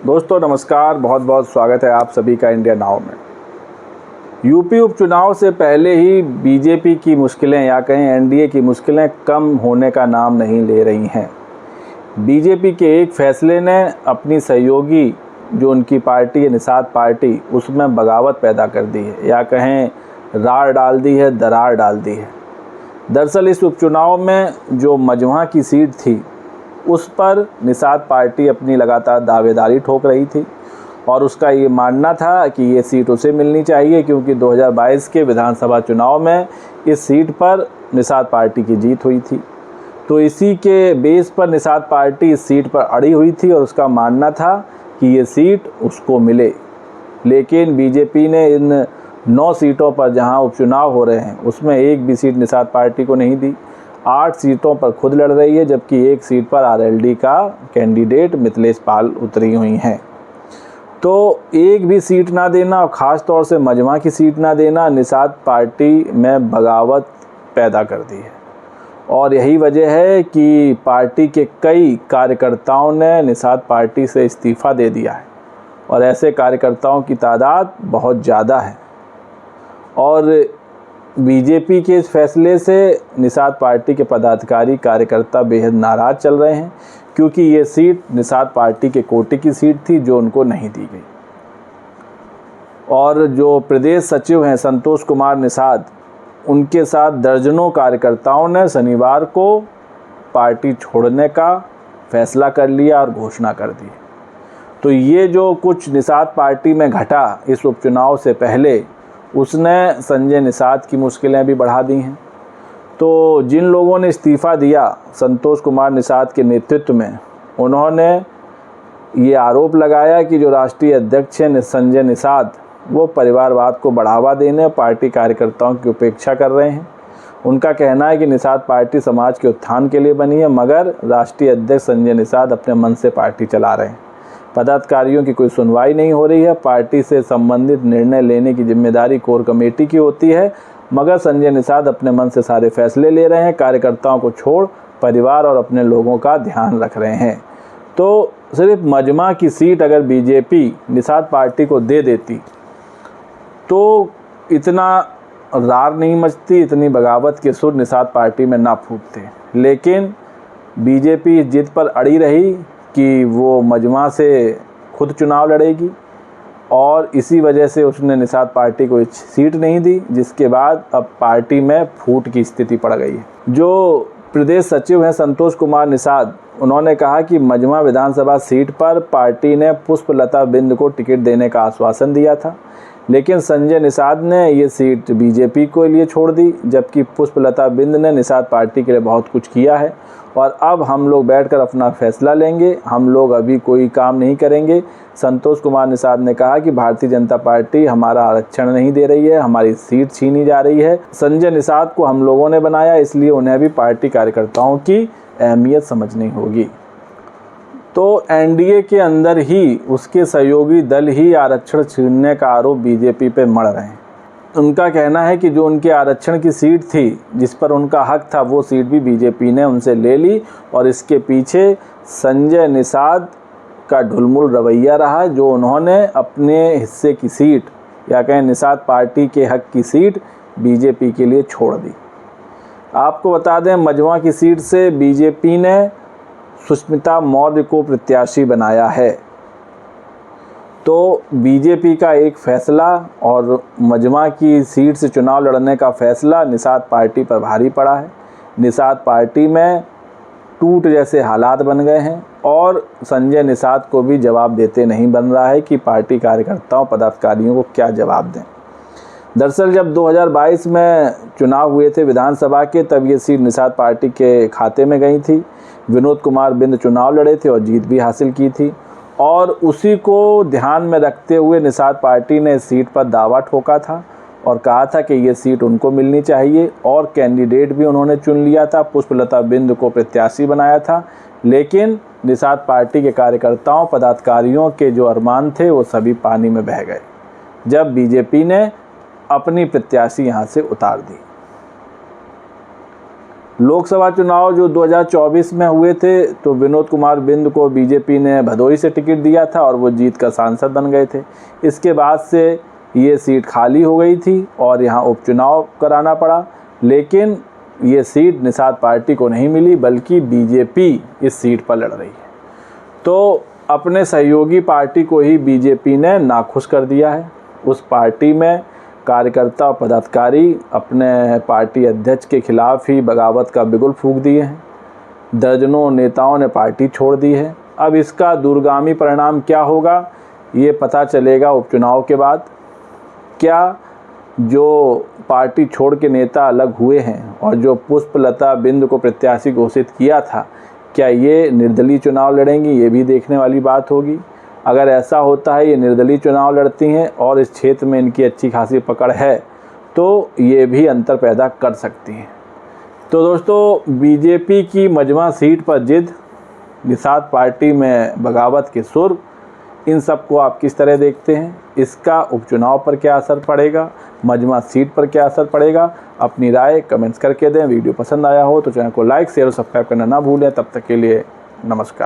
दोस्तों नमस्कार, बहुत बहुत स्वागत है आप सभी का इंडिया नाउ में। यूपी उपचुनाव से पहले ही बीजेपी की मुश्किलें या कहें एनडीए की मुश्किलें कम होने का नाम नहीं ले रही हैं। बीजेपी के एक फैसले ने अपनी सहयोगी जो उनकी पार्टी है निषाद पार्टी, उसमें बगावत पैदा कर दी है या कहें रार डाल दी है, दरार डाल दी है। दरअसल इस उपचुनाव में जो मजमा की सीट थी उस पर निषाद पार्टी अपनी लगातार दावेदारी ठोक रही थी और उसका ये मानना था कि ये सीट उसे मिलनी चाहिए क्योंकि 2022 के विधानसभा चुनाव में इस सीट पर निषाद पार्टी की जीत हुई थी। तो इसी के बेस पर निषाद पार्टी इस सीट पर अड़ी हुई थी और उसका मानना था कि ये सीट उसको मिले। लेकिन बीजेपी ने इन 9 सीटों पर जहां उपचुनाव हो रहे हैं उसमें एक भी सीट निषाद पार्टी को नहीं दी। 8 सीटों पर खुद लड़ रही है, जबकि एक सीट पर आरएलडी का कैंडिडेट मिथिलेश पाल उतरी हुई हैं। तो एक भी सीट ना देना और ख़ास तौर से मजमा की सीट ना देना निषाद पार्टी में बगावत पैदा कर दी है और यही वजह है कि पार्टी के कई कार्यकर्ताओं ने निषाद पार्टी से इस्तीफ़ा दे दिया है और ऐसे कार्यकर्ताओं की तादाद बहुत ज़्यादा है। और बीजेपी के इस फैसले से निषाद पार्टी के पदाधिकारी कार्यकर्ता बेहद नाराज़ चल रहे हैं क्योंकि ये सीट निषाद पार्टी के कोटे की सीट थी जो उनको नहीं दी गई। और जो प्रदेश सचिव हैं संतोष कुमार निषाद, उनके साथ दर्जनों कार्यकर्ताओं ने शनिवार को पार्टी छोड़ने का फैसला कर लिया और घोषणा कर दी। तो ये जो कुछ निषाद पार्टी में घटा इस उपचुनाव से पहले, उसने संजय निषाद की मुश्किलें भी बढ़ा दी हैं। तो जिन लोगों ने इस्तीफ़ा दिया संतोष कुमार निषाद के नेतृत्व में, उन्होंने ये आरोप लगाया कि जो राष्ट्रीय अध्यक्ष हैं संजय निषाद, वो परिवारवाद को बढ़ावा देने पार्टी कार्यकर्ताओं की उपेक्षा कर रहे हैं। उनका कहना है कि निषाद पार्टी समाज के उत्थान के लिए बनी है, मगर राष्ट्रीय अध्यक्ष संजय निषाद अपने मन से पार्टी चला रहे हैं। पदाधिकारियों की कोई सुनवाई नहीं हो रही है। पार्टी से संबंधित निर्णय लेने की जिम्मेदारी कोर कमेटी की होती है, मगर संजय निषाद अपने मन से सारे फैसले ले रहे हैं। कार्यकर्ताओं को छोड़ परिवार और अपने लोगों का ध्यान रख रहे हैं। तो सिर्फ मजमा की सीट अगर बीजेपी निषाद पार्टी को दे देती तो इतना रार नहीं मचती, इतनी बगावत के सुर निषाद पार्टी में ना फूटते। लेकिन बीजेपी इस जिद पर अड़ी रही कि वो मजमा से खुद चुनाव लड़ेगी और इसी वजह से उसने निषाद पार्टी को सीट नहीं दी, जिसके बाद अब पार्टी में फूट की स्थिति पड़ गई है। जो प्रदेश सचिव हैं संतोष कुमार निषाद, उन्होंने कहा कि मजमा विधानसभा सीट पर पार्टी ने पुष्पलता बिंद को टिकट देने का आश्वासन दिया था, लेकिन संजय निषाद ने ये सीट बीजेपी को लिए छोड़ दी, जबकि पुष्पलता बिंद ने निषाद पार्टी के लिए बहुत कुछ किया है और अब हम लोग बैठकर अपना फैसला लेंगे, हम लोग अभी कोई काम नहीं करेंगे। संतोष कुमार निषाद ने कहा कि भारतीय जनता पार्टी हमारा आरक्षण नहीं दे रही है, हमारी सीट छीनी जा रही है। संजय निषाद को हम लोगों ने बनाया, इसलिए उन्हें भी पार्टी कार्यकर्ताओं की अहमियत समझनी होगी। तो एनडीए के अंदर ही उसके सहयोगी दल ही आरक्षण छीनने का आरोप बीजेपी पे मढ़ रहे हैं। उनका कहना है कि जो उनके आरक्षण की सीट थी जिस पर उनका हक था, वो सीट भी बीजेपी ने उनसे ले ली और इसके पीछे संजय निषाद का ढुलमुल रवैया रहा, जो उन्होंने अपने हिस्से की सीट या कहें निषाद पार्टी के हक की सीट बीजेपी के लिए छोड़ दी। आपको बता दें, मजमा की सीट से बीजेपी ने सुष्मिता मौर्य को प्रत्याशी बनाया है। तो बीजेपी का एक फैसला और मजमा की सीट से चुनाव लड़ने का फैसला निषाद पार्टी पर भारी पड़ा है। निषाद पार्टी में टूट जैसे हालात बन गए हैं और संजय निषाद को भी जवाब देते नहीं बन रहा है कि पार्टी कार्यकर्ताओं पदाधिकारियों को क्या जवाब दें। दरअसल जब 2022 में चुनाव हुए थे विधानसभा के, तब ये सीट निषाद पार्टी के खाते में गई थी। विनोद कुमार बिंद चुनाव लड़े थे और जीत भी हासिल की थी और उसी को ध्यान में रखते हुए निषाद पार्टी ने इस सीट पर दावा ठोका था और कहा था कि ये सीट उनको मिलनी चाहिए और कैंडिडेट भी उन्होंने चुन लिया था, पुष्पलता बिंद को प्रत्याशी बनाया था। लेकिन निषाद पार्टी के कार्यकर्ताओं पदाधिकारियों के जो अरमान थे वो सभी पानी में बह गए जब बीजेपी ने अपनी प्रत्याशी यहाँ से उतार दी। लोकसभा चुनाव जो 2024 में हुए थे तो विनोद कुमार बिंद को बीजेपी ने भदोही से टिकट दिया था और वो जीत कर सांसद बन गए थे। इसके बाद से ये सीट खाली हो गई थी और यहाँ उपचुनाव कराना पड़ा, लेकिन ये सीट निषाद पार्टी को नहीं मिली बल्कि बीजेपी इस सीट पर लड़ रही है। तो अपने सहयोगी पार्टी को ही बीजेपी ने नाखुश कर दिया है। उस पार्टी में कार्यकर्ता और पदाधिकारी अपने पार्टी अध्यक्ष के खिलाफ ही बगावत का बिगुल फूंक दिए हैं। दर्जनों नेताओं ने पार्टी छोड़ दी है। अब इसका दूरगामी परिणाम क्या होगा ये पता चलेगा उपचुनाव के बाद। क्या जो पार्टी छोड़ के नेता अलग हुए हैं और जो पुष्पलता बिंद को प्रत्याशी घोषित किया था, क्या ये निर्दलीय चुनाव लड़ेंगी, ये भी देखने वाली बात होगी। अगर ऐसा होता है ये निर्दलीय चुनाव लड़ती हैं और इस क्षेत्र में इनकी अच्छी खासी पकड़ है तो ये भी अंतर पैदा कर सकती हैं। तो दोस्तों, बीजेपी की मजमा सीट पर जिद, निषाद पार्टी में बगावत के सुर, इन सब को आप किस तरह देखते हैं? इसका उपचुनाव पर क्या असर पड़ेगा, मजमा सीट पर क्या असर पड़ेगा? अपनी राय कमेंट्स करके दें। वीडियो पसंद आया हो तो चैनल को लाइक शेयर और सब्सक्राइब करना ना भूलें। तब तक के लिए नमस्कार।